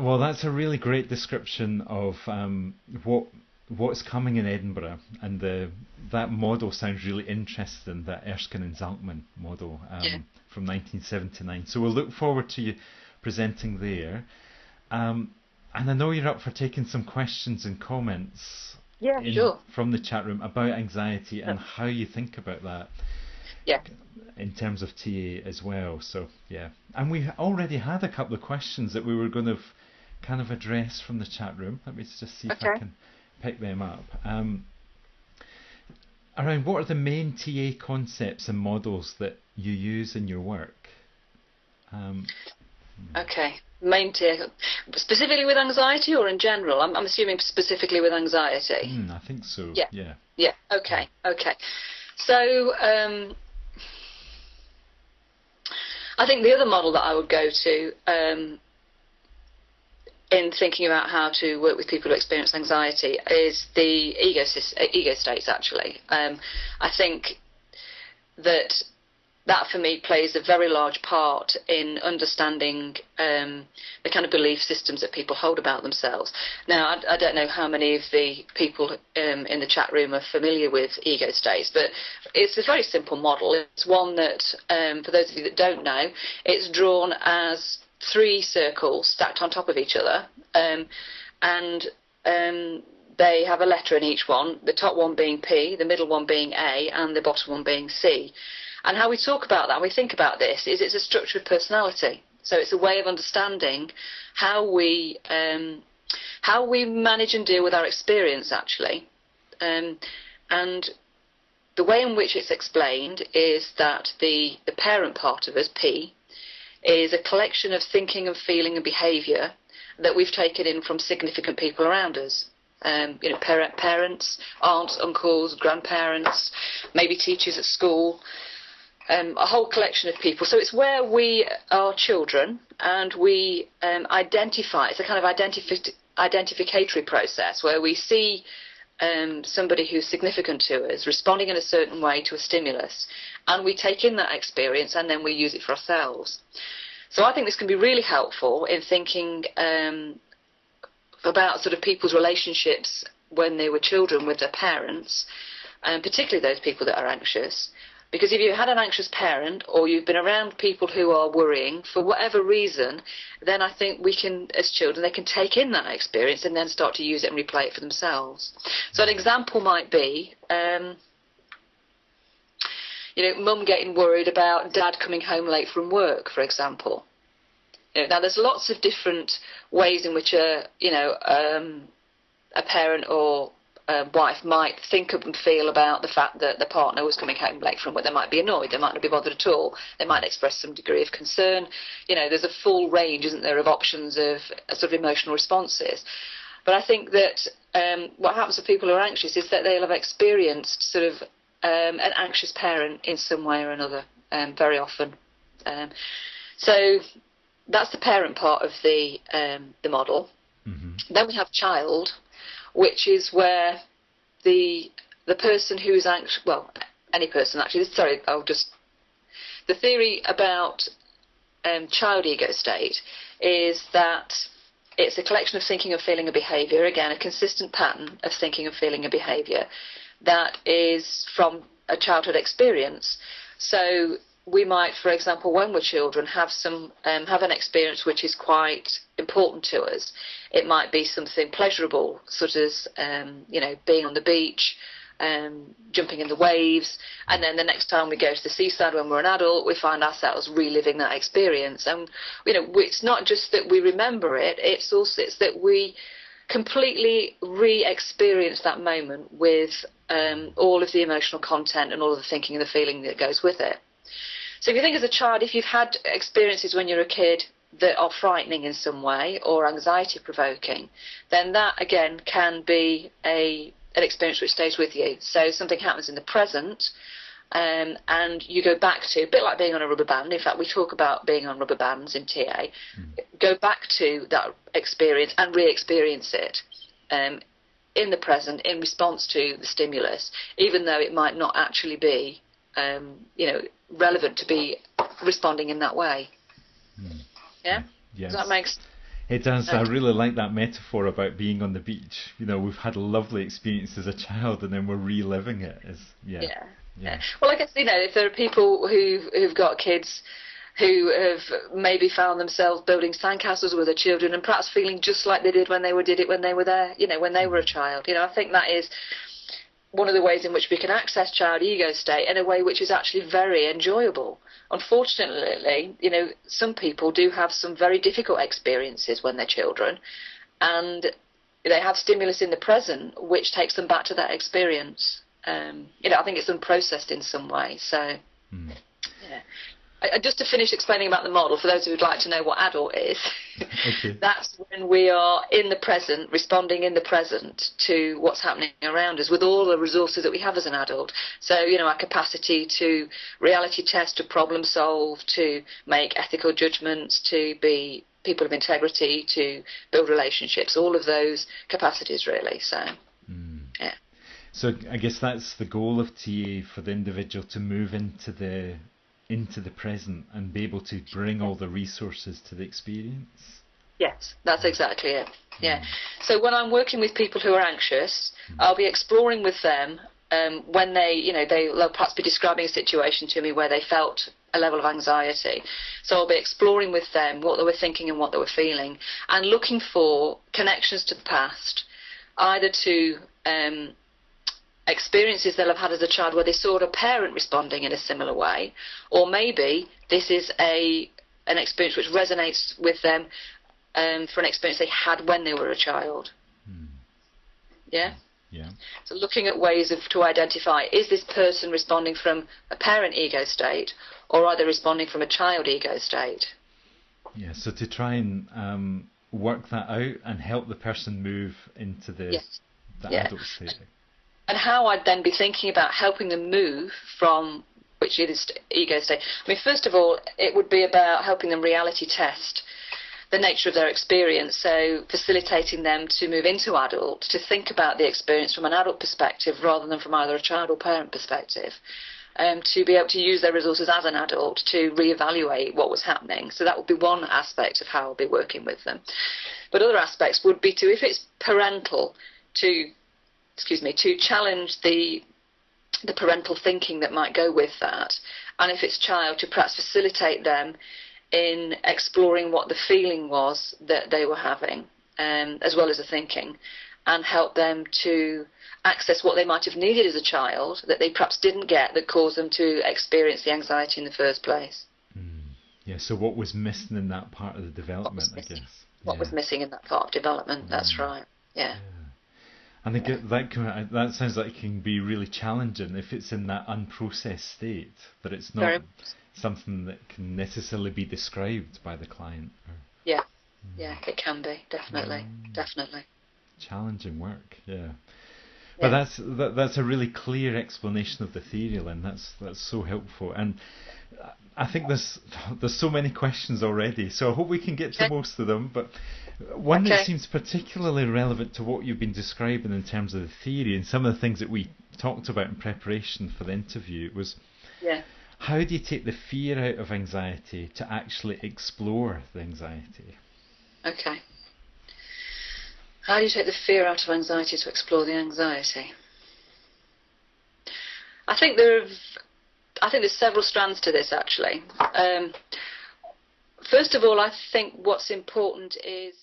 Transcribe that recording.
Well, that's a really great description of what's coming in Edinburgh, and that model sounds really interesting. That Erskine and Zalkman model from 1979. So we'll look forward to you presenting there. And I know you're up for taking some questions and comments from the chat room about anxiety and how you think about that. Yeah. In terms of TA as well. So yeah, and we already had a couple of questions that we were going to kind of address from the chat room. Let me just see if I can pick them up. Around what are the main TA concepts and models that you use in your work? Okay, main TA, specifically with anxiety or in general? I'm assuming specifically with anxiety. I think so. Yeah. Okay. So I think the other model that I would go to in thinking about how to work with people who experience anxiety is the ego states, actually. I think that for me plays a very large part in understanding the kind of belief systems that people hold about themselves. Now, I don't know how many of the people in the chat room are familiar with ego states, but it's a very simple model. It's one that, for those of you that don't know, it's drawn as 3 circles stacked on top of each other, and they have a letter in each one, the top one being P, the middle one being A, and the bottom one being C. And how we talk about that, we think about this, is it's a structure of personality. So it's a way of understanding how we manage and deal with our experience, actually. And the way in which it's explained is that the parent part of us, P, is a collection of thinking and feeling and behaviour that we've taken in from significant people around us. Parents, aunts, uncles, grandparents, maybe teachers at school, a whole collection of people. So it's where we are children and we identify. It's a kind of identificatory process where we see somebody who's significant to us responding in a certain way to a stimulus, and we take in that experience and then we use it for ourselves. So I think this can be really helpful in thinking about sort of people's relationships when they were children with their parents, and particularly those people that are anxious. Because if you had an anxious parent or you've been around people who are worrying for whatever reason, then I think we can, as children, they can take in that experience and then start to use it and replay it for themselves. So an example might be, mum getting worried about dad coming home late from work, for example. Now there's lots of different ways in which a parent or wife might think of and feel about the fact that the partner was coming home late from work. They might be annoyed, they might not be bothered at all, they might express some degree of concern. There's a full range, isn't there, of options of sort of emotional responses. But I think that what happens to people who are anxious is that they'll have experienced sort of an anxious parent in some way or another, very often. So that's the parent part of the model. Mm-hmm. Then we have child, which is where the person who's anxious, well, any person actually, the theory about child ego state is that it's a collection of thinking and feeling and behaviour, again, a consistent pattern of thinking and feeling and behaviour that is from a childhood experience. So we might, for example, when we're children, have an experience which is quite important to us. It might be something pleasurable, such as being on the beach, jumping in the waves, and then the next time we go to the seaside when we're an adult, we find ourselves reliving that experience. And it's not just that we remember it; it's that we completely re-experience that moment with all of the emotional content and all of the thinking and the feeling that goes with it. So if you think as a child, if you've had experiences when you're a kid that are frightening in some way or anxiety provoking, then that again can be an experience which stays with you. So something happens in the present and you go back to, a bit like being on a rubber band. In fact, we talk about being on rubber bands in TA. Go back to that experience and re-experience it in the present in response to the stimulus, even though it might not actually be relevant to be responding in that way. Yeah? Yes. Does that make It does. I really like that metaphor about being on the beach. You know, we've had a lovely experience as a child, and then we're reliving it. Yeah. Well, I guess, you know, if there are people who've got kids who have maybe found themselves building sandcastles with their children and perhaps feeling just like they did when they were there, you know, when they were a child. You know, I think that is one of the ways in which we can access child ego state in a way which is actually very enjoyable. Unfortunately, you know, some people do have some very difficult experiences when they're children, and they have stimulus in the present which takes them back to that experience. You know, I think it's unprocessed in some way. So, yeah. Just to finish explaining about the model, for those who would like to know what adult is, Okay. that's when we are in the present, responding in the present to what's happening around us with all the resources that we have as an adult. So, you know, our capacity to reality test, to problem solve, to make ethical judgments, to be people of integrity, to build relationships, all of those capacities really. So, yeah. So I guess that's the goal of TA, for the individual to move into the present and be able to bring all the resources to the experience. Yes, that's exactly it. Yeah. So when I'm working with people who are anxious, I'll be exploring with them when they'll perhaps be describing a situation to me where they felt a level of anxiety. So I'll be exploring with them what they were thinking and what they were feeling, and looking for connections to the past, either to experiences they'll have had as a child where they saw a parent responding in a similar way, or maybe this is an experience which resonates with them for an experience they had when they were a child. Yeah? Yeah. So looking at ways to identify, is this person responding from a parent ego state, or are they responding from a child ego state? Yeah, so to try and work that out and help the person move into the adult state. And how I'd then be thinking about helping them move from which is ego state. I mean, first of all, it would be about helping them reality test the nature of their experience, so facilitating them to move into adult, to think about the experience from an adult perspective rather than from either a child or parent perspective, to be able to use their resources as an adult to reevaluate what was happening. So that would be one aspect of how I'll be working with them. But other aspects would be to, if it's parental, to challenge the parental thinking that might go with that, and if it's child, to perhaps facilitate them in exploring what the feeling was that they were having, as well as the thinking, and help them to access what they might have needed as a child that they perhaps didn't get, that caused them to experience the anxiety in the first place. Yeah, so what was missing in that part of the development, I guess. What was missing in that part of development, that's right, yeah. And I get that sounds like it can be really challenging if it's in that unprocessed state, that it's not something that can necessarily be described by the client. Yeah, it can be, definitely. Challenging work, But that's a really clear explanation of the theory, Lynn. That's so helpful, and I think there's so many questions already, so I hope we can get to most of them. But one that seems particularly relevant to what you've been describing in terms of the theory and some of the things that we talked about in preparation for the interview was, how do you take the fear out of anxiety to actually explore the anxiety? Okay. How do you take the fear out of anxiety to explore the anxiety? I think there's several strands to this, actually. First of all, I think what's important is